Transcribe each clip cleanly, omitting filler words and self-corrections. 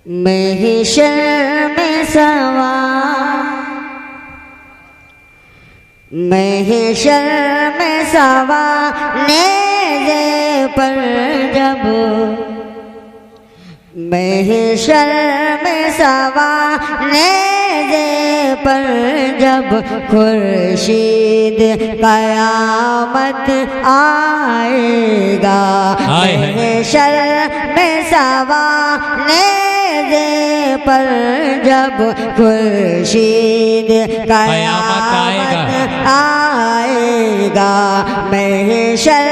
महशर में सवार, महशर में सवार नेज़े पर जब, महशर में सवार नेज़े पर जब खुर्शीद क़यामत आएगा। महशर में सवार नेज़े पर जब खुर्शीद क़यामत आएगा। महशर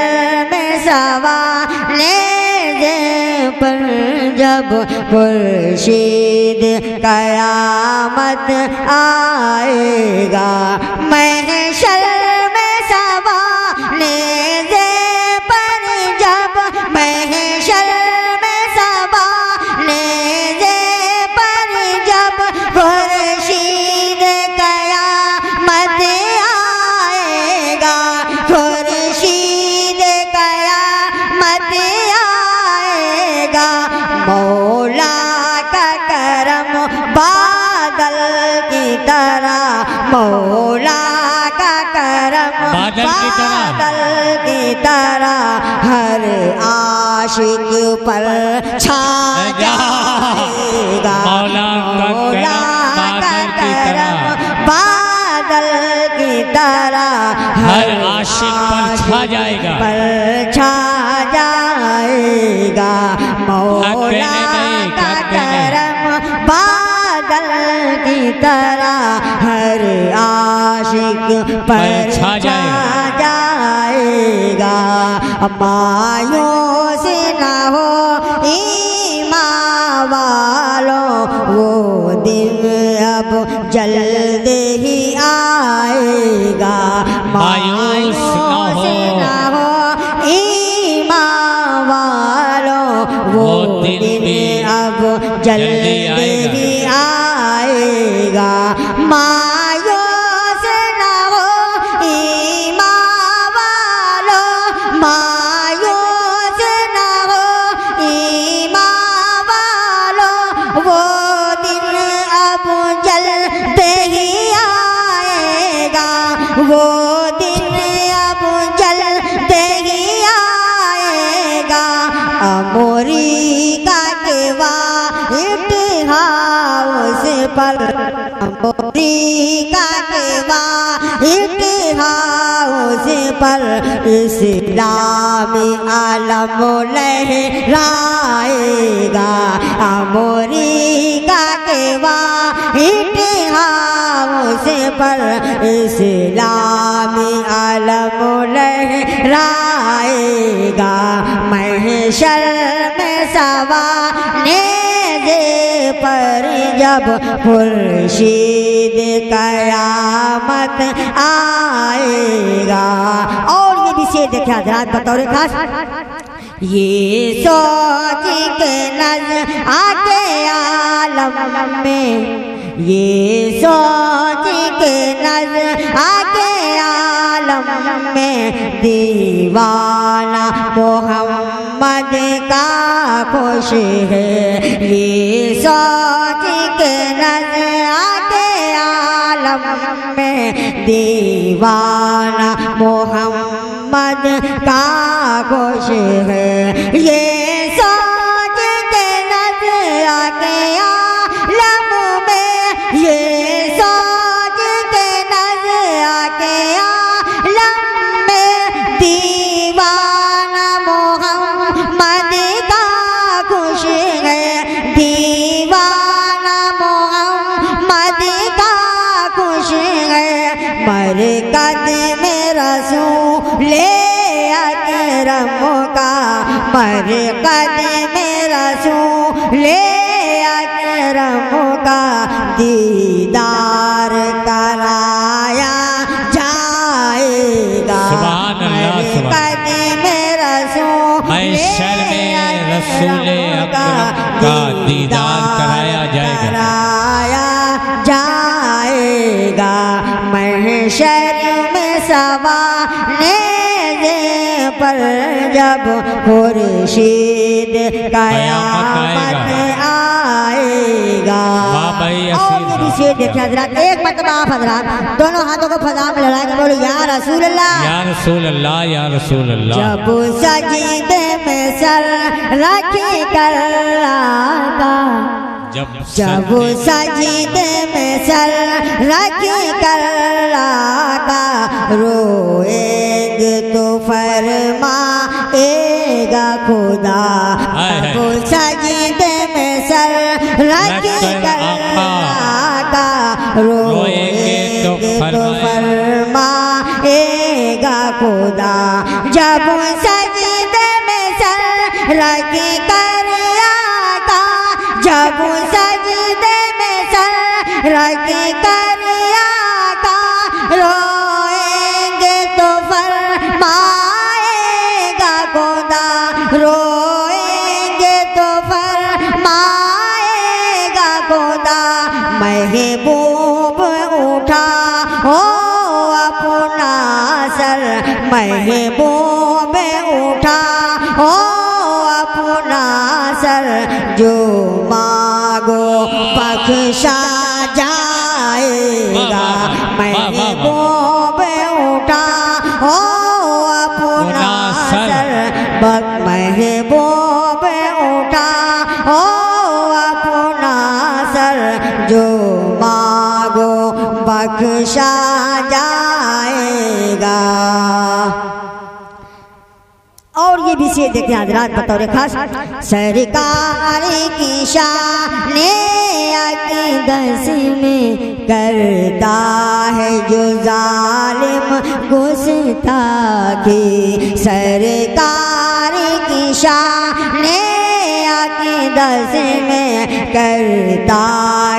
में सवार नेज़े पर जब खुर्शीद क़यामत आएगा। महशर में सवार नेज़े पर जब, महशर में सवार नेज़े पर जब खुर्शीद क़यामत आएगा। खुर्शीद क़यामत आएगा। मौला का करम बादल की तरह, मौला का करम बादल की तरह हर आशिक पर छा जाएगा। मौला का करम बादल की तरह हर आशिक पर छा जाएगा, पर छा जाएगा। मौला का करम बादल की तरह हर आशिक पर छा जाएगा। मायूस न हो ईमान वालों, वो दिन अब जल्द ही आएगा। मायूस न हो ईमान वालों, वो दिन अब जल्द ही आएगा। मायूस न हो ईमान वालों, मायूस न हो ईमान वालों, वो दिन अब जल्द ही आएगा। वो दिन अब जल्द ही आएगा। अमेरिका के व्हाइट हाउस पर, अमेरिका के व्हाइट हाउस पर इस्लामी आलम लहराएगा। अमेरिका के व्हाइट हाउस पर इस्लामी आलम लहराएगा। महशर में सवार नेज़े पर जब खुर्शीद क़यामत आएगा। और ये भी शेर देखे हज़रात बतौर खास, ये सोच के नज़र आके आलम में, ये सोच के नज़र आके आलम में दीवाना मोहम्मद का खुश है। ये सोच के नज़र आके आलम में दीवाना मोहम्मद का खुश है। ये सोच के नज़र आके आलम में, ये सोच के नज़र आके आलम में दीवाना मोहम्मद का खुश है। दीवाना मोहम्मद का खुश है। मरकज़ में रसूल अकरम का, मरकज़ में रसूल अकरम का दीदार कराया जाएगा। मरकज़ में रसूल अकरम का दीदार कराया जाएगा। महशर में सवार नेज़े पर जब खुर्शीद क़यामत आए देखिए हजरत, एक मरतबा आप हजरत दोनों हाथों को फजा में लड़ा के बोलो या रसूल अल्लाह, या रसूल अल्लाह, या रसूल अल्लाह। जब सजीदे में सर रखी कर आका, जब सजीदे में सर रखी कर आका, रोएंगे तो फरमाएगा खुदा। जब सजीदे में सर रखी कर आका, रोएंगे तो फरमाएगा खुदा। जब सजीदे में सर रखी कर आका, जब सजदे में सर रखी कर आका, रोएंगे तो फरमाएगा खुदा, रोएंगे तो फरमाएगा खुदा। महबूब उठा हो अपना सर, महबूब उठा हो अपना सर, जो मांगो बख्शा जाएगा। महबूब उठा हो अपना सर, महबूब उठा हो अपना सर, जो मांगो बख्शा जाएगा। और ये भी शेर देखते हैं हजरात बतौर खास, सरकार की शाने अक़ीदत में करता है जो जालिम गुस्ताखी, सरकार की शाने अक़ीदत में करता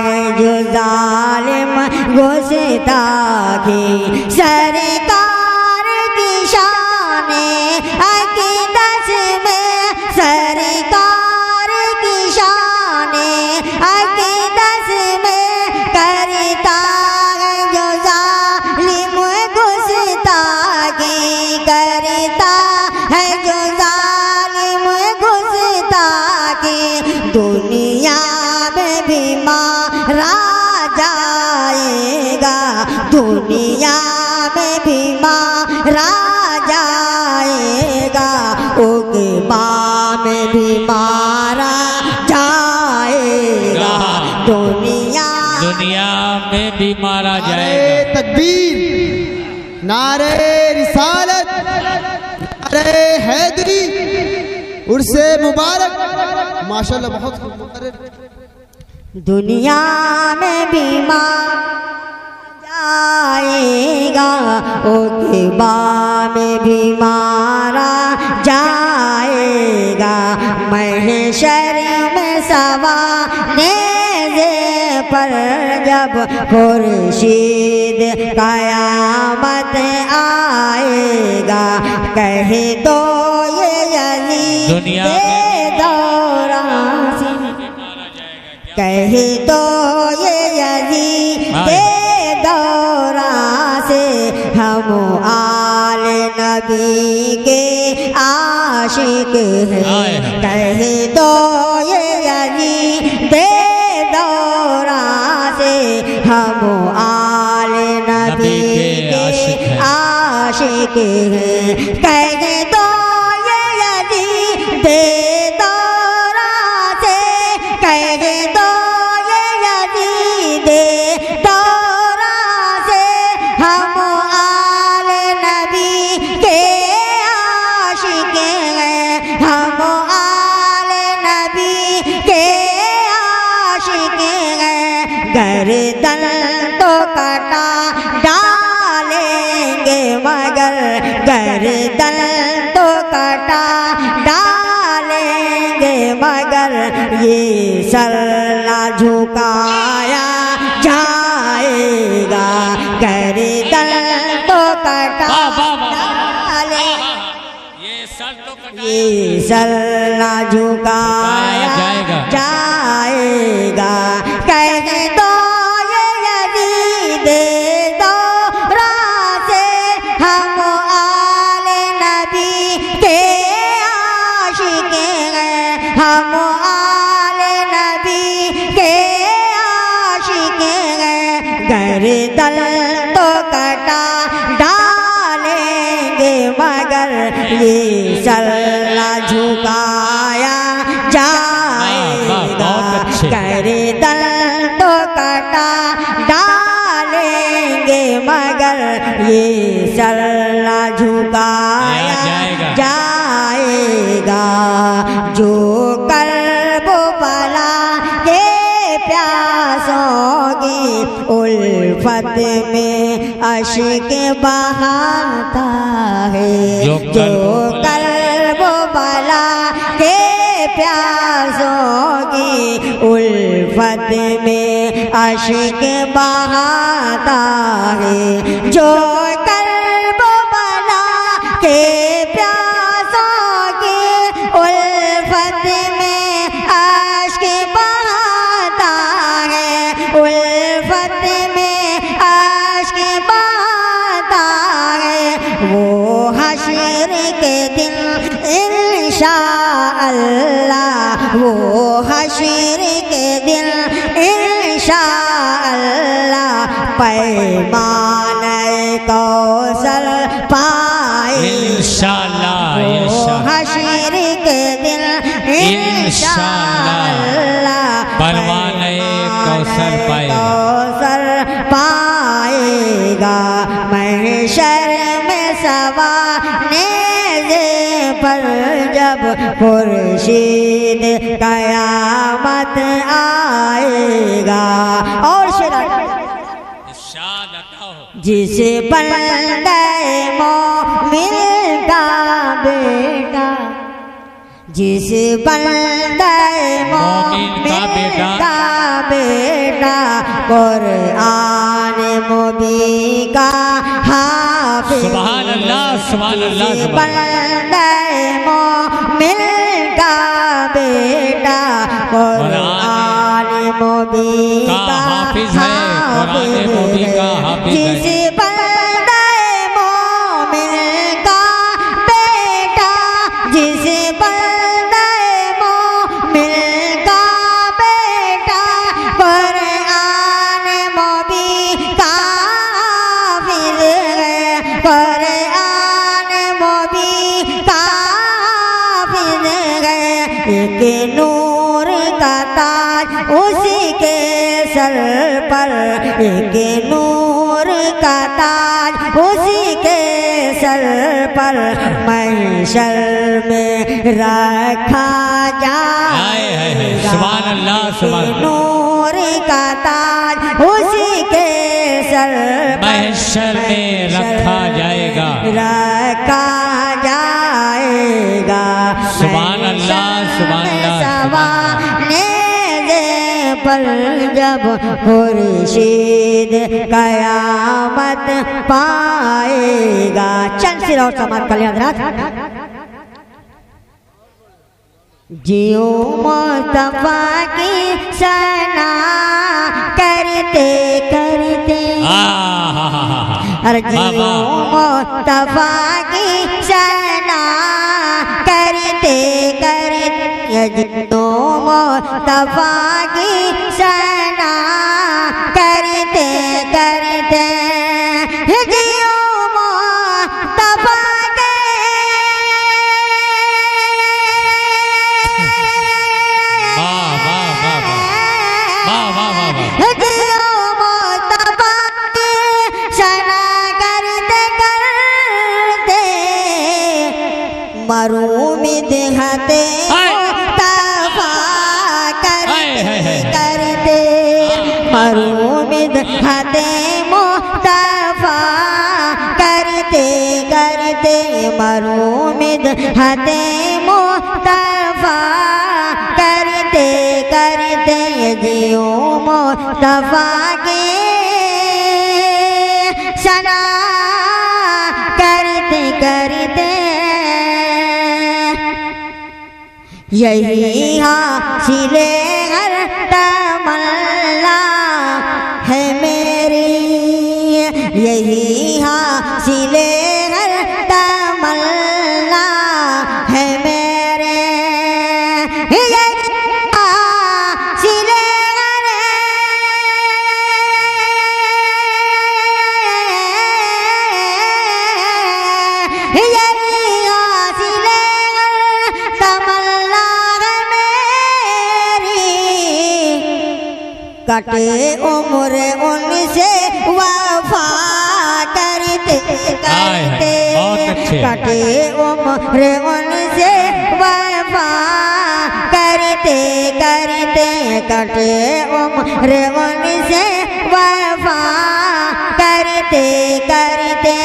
है जो जालिम गुस्ताखी, सरकार की शाने अक़ीदत में, सरकार की शाने अक़ीदत में करता है जो जालिम गुस्ताखी, करता है जो जालिम गुस्ताखी। दुनिया में भी मारा जाएगा, दुनिया में भी मारा जाएगा, उक़बा में भी मारा जाएगा, दुनिया में भी मारा जाएगा। तकबीर, नारे रिसालत, नारे हैदरी, उर्से मुबारक, माशाल्लाह बहुत खूबसूरत। दुनिया में भी मारा जाएगा, उक़बा में भी मारा जाएगा, महशर में सवाने पर जब खुर्शीद क़यामत आएगा, कहे तो ये यज़ीद दौरान से, कहे तो ये यज़ीद दौरान से, हम आले नबी के आशिक हैं, कहे तो ये यज़ीद दौरान से, हम आले नबी के आशिक हैं, कहे तो ये यज़ीद दौरान से, कहे तो ये यज़ीद दौरान से, हम आले नबी के आशिक हैं, हम आले नबी के आशिक हैं। गर्दन तो कटा डालेंगे मगर, गर्दन तो कटा डालेंगे मगर, ये सर ना झुकाया जाएगा, गर्दन तो कटा डालेंगे, ये सर ना झुकाया जाएगा, कहे तो ये यज़ीद दौरान से, हम आले नबी के आशिक हैं, हम आले नबी के आशिक हैं, गर्दन तो कटा डालेंगे मगर ये सर न झुकाया जाएगा। गर्दन तो कटा डालेंगे मगर ये सर न झुकाया जाएगा। जो कर्ब बला के प्यासों की उल्फत में अश्क बहाता है। जो कर्ब बला के प्यासों की उल्फत में अश्क बहाता है। जो कर्ब बला के प्यासों की उल्फत में अश्क बहाता है। उल्फत में अश्क बहाता है। वो हश्र के दिन इंशाअल्लाह, वो हश्र के दिन इंशाअल्लाह पैमाने कौसर पाए इंशाअल्लाह। वो हश्र के दिन इंशाअल्लाह पैमाने कौसर पाएगा। महशर में सवाने पर जब खुर्शीद कयामत आएगा। और जिस बंदे मोमिन का बेटा, जिस बंदे मोमिन का बेटा कुरान मुबीन का हाफिज। सुभान अल्लाह, सुभान अल्लाह। जिस बंदे मोमिन का बेटा कुरान मुबीन का हाफिज है। कुरान मुबीन का हाफिज है। जिस बंदे मोमिन का बेटा, जिस बंदे मोमिन का बेटा कुरान मुबीन का हाफिज है। कुरान मुबीन का हाफिज है। एक नूर का ताज उसी के सर पर, एक नूर का ताज उसी के सर पर महशर में रखा जाएगा। सुभान अल्लाह, सुभान अल्लाह। नूर का ताज उसी के सर पर महशर में रखा जाएगा, रखा जाएगा। सुभान अल्लाह, सुभान अल्लाह। पर जब खुर्शीद कयामत पाएगा। चंद सिर और समाज कल्याण रात। जियो मुस्तफा की सना करते करते, अरे जियो मुस्तफा की सना करते करते, जियो मुस्तफा की सना करते करते, जियो मुस्तफा के जियो मुस्तफा की सना करते करते, मरूमिद हते मुस्तफा करते, मरूमिद हते मुस्तफा करते करते, मरूमिद हते मुस्तफा करते करते, जियो मुस्तफा के सना करते करते, यही हासिले हर तमन्ना है मेरी, यही हासिले हर तमन्ना है मेरे, यही हासिले हर कटे उम्र उनसे वफा करते करते, बहुत अच्छे। कटे उम्र उनसे वफा करते करते, कटे उम्र उनसे वफा करते करते,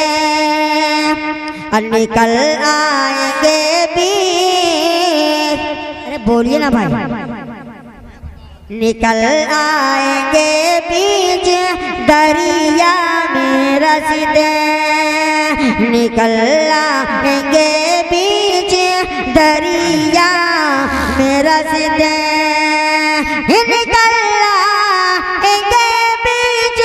निकल आएंगे भी। अरे बोलिए ना भाई। निकल आएंगे बीच दरिया में रस्ते, निकल आएंगे बीच दरिया में रस्ते, निकल आएंगे बीच,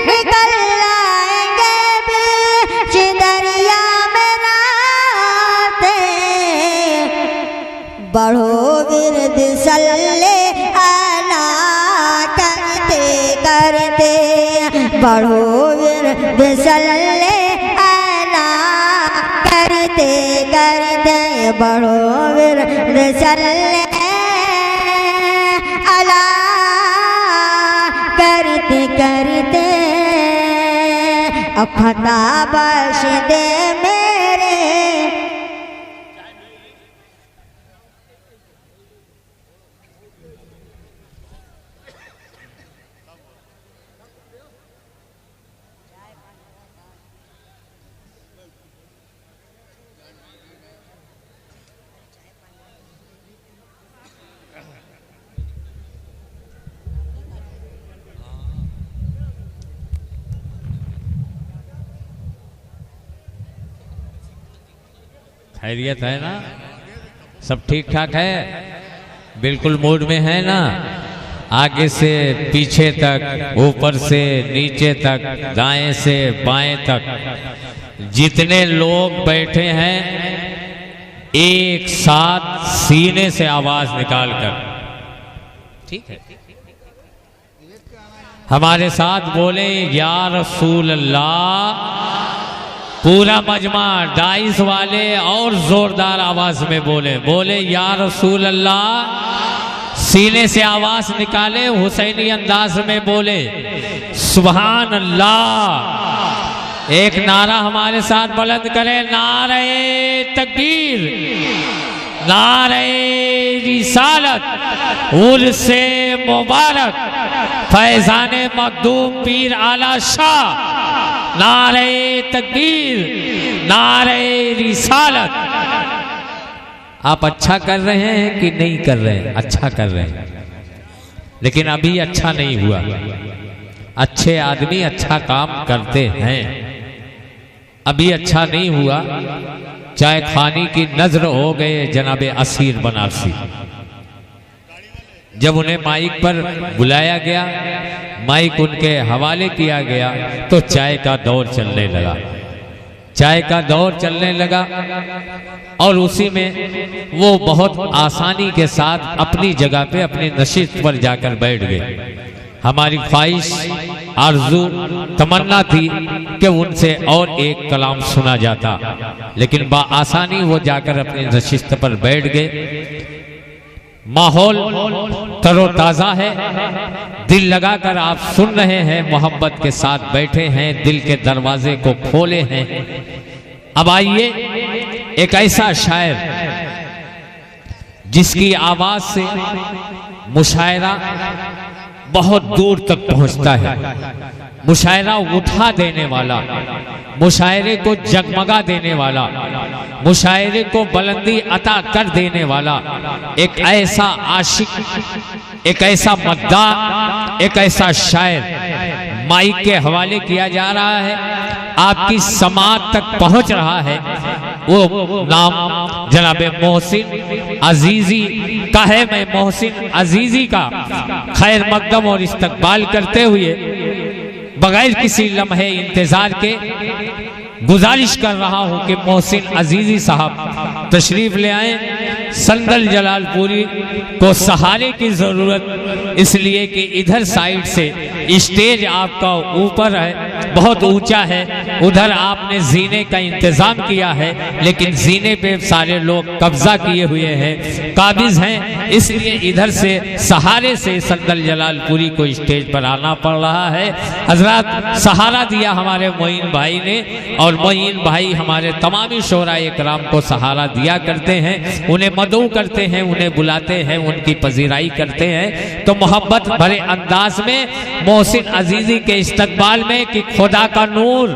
निकल आएंगे बीच दरिया में राते, बढ़ो विरद सल्ले अला करते करते, बढ़ो विरद सल्ले अला करते करते, बढ़ो विरद सल्ले अला करते करते, खता बख्श दे मेरे। खैरियत है ना? सब ठीक ठाक है? बिल्कुल मूड में है ना? आगे से पीछे तक, ऊपर से नीचे तक, दाएं से बाएं तक, जितने लोग बैठे हैं एक साथ सीने से आवाज निकालकर, ठीक है, हमारे साथ बोले या रसूल अल्लाह। पूरा मजमा डाइस वाले और जोरदार आवाज में बोले, बोले या रसूल अल्लाह। सीने से आवाज निकाले, हुसैनी अंदाज में बोले सुभान अल्लाह। एक नारा हमारे साथ बुलंद करें, नारे तकबीर, नारे रिसालत, उर्से मुबारक, फैजाने मखदूम पीर आला शाह। नारे तकबीर, नारे रिसालत। आप अच्छा कर रहे हैं कि नहीं कर रहे हैं? अच्छा कर रहे हैं, लेकिन अभी अच्छा नहीं हुआ। अच्छे आदमी अच्छा काम करते हैं, अभी अच्छा नहीं हुआ। चाय खानी की नजर हो गए जनाबे असीर बनारसी। जब उन्हें माइक पर बुलाया गया, माइक उनके हवाले किया गया, तो चाय का दौर चलने लगा, चाय का दौर चलने लगा। और उसी में वो बहुत आसानी के साथ अपनी जगह पे अपनी नशिस्त पर जाकर बैठ गए। हमारी ख्वाहिश, आरजू, तमन्ना थी कि उनसे और एक कलाम सुना जाता, लेकिन आसानी वो जाकर अपनी नशिस्त पर बैठ गए। माहौल तरोताजा है, दिल लगाकर आप सुन रहे हैं, मोहब्बत के साथ बैठे हैं, दिल के दरवाजे को खोले हैं। अब आइए, एक ऐसा शायर जिसकी आवाज से मुशायरा बहुत दूर तक पहुंचता है, मुशायरा उठा देने वाला, मुशायरे को जगमगा देने वाला, मुशायरे को बुलंदी अता कर देने वाला, एक ऐसा आशिक, एक ऐसा मद्दा, एक ऐसा शायर माइक के हवाले किया जा रहा है, आपकी समात तक पहुंच रहा है। वो नाम जनाबे मोहसिन अजीजी का है। मैं मोहसिन अजीजी का खैर मकदम और इस्तकबाल करते हुए बगैर किसी लम्हे इंतजार के गुजारिश कर रहा हूं कि मोहसिन अजीजी साहब तशरीफ ले आए। संदल जलालपुरी को सहारे की जरूरत इसलिए कि इधर साइड से स्टेज आपका ऊपर है बहुत ऊंचा है, उधर आपने जीने का इंतजाम किया है, लेकिन जीने पे सारे लोग कब्जा किए हुए हैं, काबिज हैं, इसलिए इधर से सहारे से सद्दल जलालपुरी को स्टेज पर आना पड़ रहा है। हजरत सहारा दिया हमारे मोइन भाई ने, और मोइन भाई हमारे तमामी शोराए कराम को सहारा दिया करते हैं, उन्हें मदऊ करते हैं, उन्हें बुलाते हैं, उनकी पजीराई करते हैं। तो मोहब्बत भरे अंदाज में मोहसिन अजीजी के इस्तकबाल में कि खुदा का नूर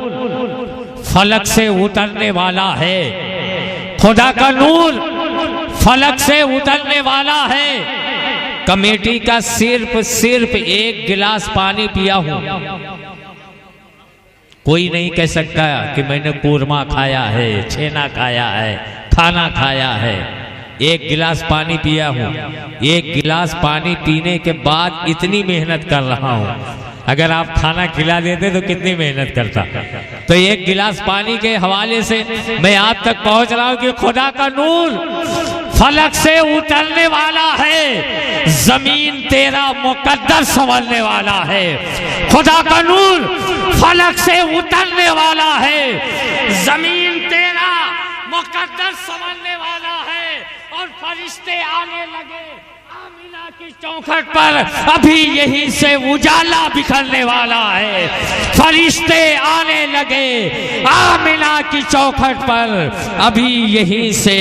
फलक से उतरने वाला है, खुदा का नूर फलक से उतरने वाला है। कमेटी का सिर्फ एक गिलास पानी पिया हूं, कोई नहीं कह सकता कि मैंने कूरमा खाया है, छेना खाया है, खाना खाया है। एक गिलास पानी पिया हूं, एक गिलास पानी पीने के बाद इतनी मेहनत कर रहा हूं। अगर आप खाना खिला देते तो कितनी मेहनत करता। तो एक गिलास पानी के हवाले से मैं आप तक पहुंच रहा हूं कि खुदा का नूर फलक से उतरने वाला है, जमीन तेरा मुकद्दर संवरने वाला है। खुदा का नूर फलक से उतरने वाला है, जमीन तेरा मुकद्दर संवरने वाला है। और फरिश्ते आने लगे आमिना की चौखट पर, अभी यहीं से उजाला बिखरने वाला है। फरिश्ते आने लगे आमिना की चौखट पर, अभी यहीं से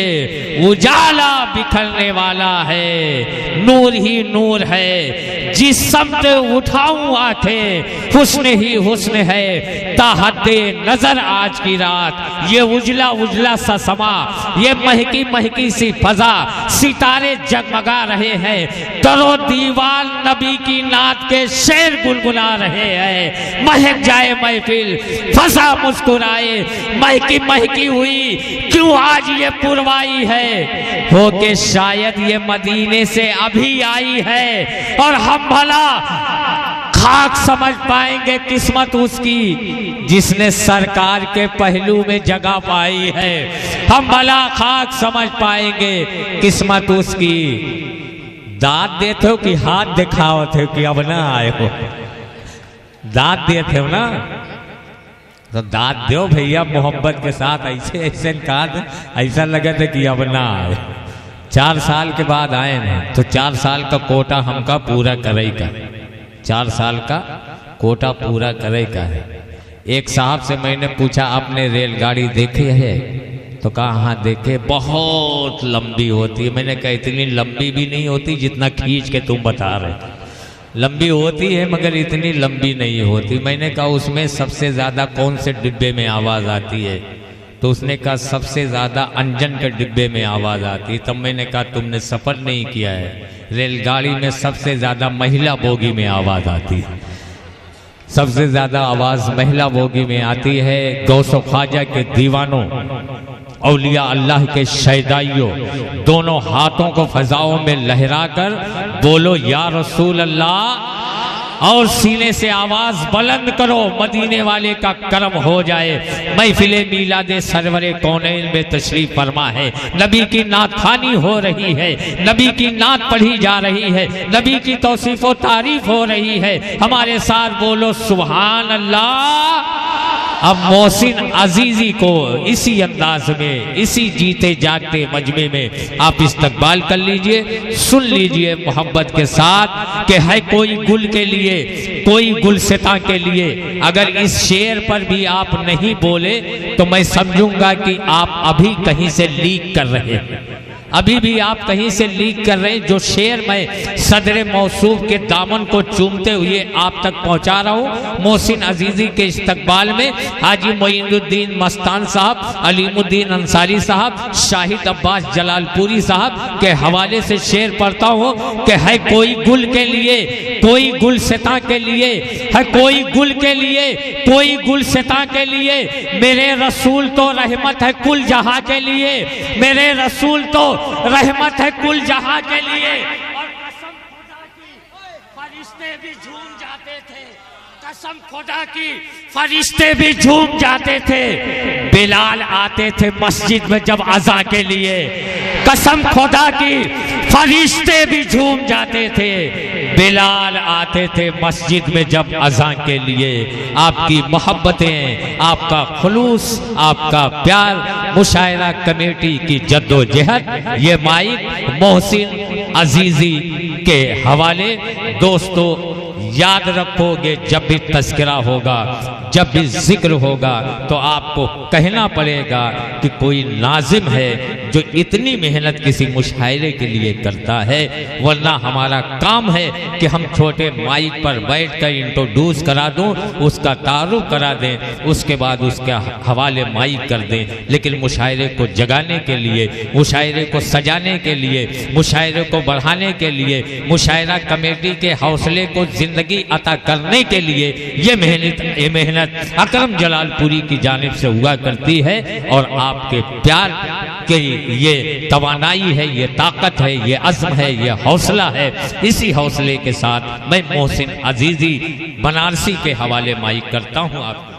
उजाला बिखरने वाला है। नूर ही नूर है, जिस समत उठाऊं आंखें, हुस्न ही हुस्न है ताहद्दे नजर आज की रात। ये उजला उजला सा समा, ये महकी महकी सी फजा, सितारे जगमगा रहे हैं, दरो दीवार नबी की नात के शेर गुनगुना रहे हैं। महक जाए महफिल, फसा मुस्कुराए, महकी महकी हुई क्यों आज ये पुरवाई है, हो के शायद ये मदीने से अभी आई है। और हम भला खाक समझ पाएंगे किस्मत उसकी जिसने सरकार के पहलू में जगह पाई है। हम भला खाक समझ पाएंगे किस्मत उसकी। दांत देते हो कि हाथ दिखाओ थे कि अब ना आए हो, दांत देते हो ना, तो दांत दो भैया मोहब्बत के साथ। ऐसे ऐसे कहा ऐसा लगा था कि अब ना आए। 4 साल के बाद आए ना, तो 4 साल का कोटा हमका पूरा करेगा, 4 साल का कोटा पूरा करेगा है। एक साहब से मैंने पूछा आपने रेलगाड़ी देखी है, तो कहा हाँ देखे, बहुत लंबी होती है। मैंने कहा इतनी लंबी भी नहीं होती जितना खींच के तुम बता रहे, लंबी होती है मगर इतनी लंबी नहीं होती। मैंने कहा उसमें सबसे ज़्यादा कौन से डिब्बे में आवाज़ आती है, तो उसने कहा सबसे ज़्यादा अंजन के डिब्बे में आवाज़ आती है। तब मैंने कहा तुमने सफ़र नहीं किया है, रेलगाड़ी में सबसे ज़्यादा महिला बोगी में आवाज़ आती है, सबसे ज़्यादा आवाज़ महिला बोगी में आती है। गौसो ख्वाजा के दीवानों, औलिया अल्लाह के शैदाइयों, दोनों हाथों को फजाओं में लहराकर बोलो या रसूल अल्लाह, और सीने से आवाज बुलंद करो, मदीने वाले का करम हो जाए। महफिले मीलादे सरवरे कौनैन में तशरीफ फरमा है, नबी की नात खानी हो रही है, नबी की नात पढ़ी जा रही है, नबी की तौसीफ व तारीफ हो रही है। हमारे साथ बोलो सुभान अल्लाह। अब मोहसिन अजीजी को इसी अंदाज में, इसी जीते जागते मजमे में आप इस्तकबाल कर लीजिए, सुन लीजिए मोहब्बत के साथ कि है कोई गुल के लिए, कोई गुलसिता के लिए। अगर इस शेर पर भी आप नहीं बोले तो मैं समझूंगा कि आप अभी कहीं से लीक कर रहे हैं, अभी भी आप कहीं से लीक कर रहे हैं। जो शेर मैं सदर मौसूफ के दामन को चूमते हुए आप तक पहुंचा रहा हूं, मोहसिन अजीजी के इस्तकबाल में हाजी मोइनुद्दीन मस्तान साहब, अलीमुद्दीन अंसारी साहब, शाहिद अब्बास जलालपुरी साहब के हवाले से शेर पढ़ता हूं कि है कोई गुल के लिए, कोई गुलसिता के लिए, है कोई गुल के लिए, कोई गुलसिता के लिए। मेरे रसूल तो रहमत है कुल जहां के लिए, मेरे रसूल तो रहमत है कुल जहां के लिए। और कसम खुदा की फरिश्ते भी झूम जाते थे, कसम खुदा की फरिश्ते भी झूम जाते थे, बिलाल आते थे मस्जिद में जब अज़ां के लिए। कसम खुदा की फरिश्ते भी झूम जाते थे, बिलाल आते थे मस्जिद में जब अज़ां के लिए। आपकी मोहब्बतें, आपका खुलूस, आपका प्यार, मुशायरा कमेटी की जद्दोजहद, ये माइक मोहसिन अजीजी के हवाले। दोस्तों याद रखोगे, जब भी तज़किरा होगा, जब भी जिक्र होगा, तो आपको कहना पड़ेगा कि कोई नाजिम है जो इतनी मेहनत किसी मुशायरे के लिए करता है। वरना हमारा काम है कि हम छोटे माइक पर बैठकर इंट्रोड्यूस करा दूं, उसका तारुफ करा दें, उसके बाद उसके हवाले माइक कर दें। लेकिन मुशायरे को जगाने के लिए, मुशायरे को सजाने के लिए, मुशायरे को बढ़ाने के लिए, मुशायरा कमेटी के हौसले को जिंदगी अता करने के लिए ये मेहनत अकरम जलालपुरी की जानिब से हुआ करती है। और आपके प्यार की ये तवानाई है, ये ताकत है, ये अज़्म है, ये हौसला है। इसी हौसले के साथ मैं मोहसिन अजीजी बनारसी के हवाले माइक करता हूँ। आप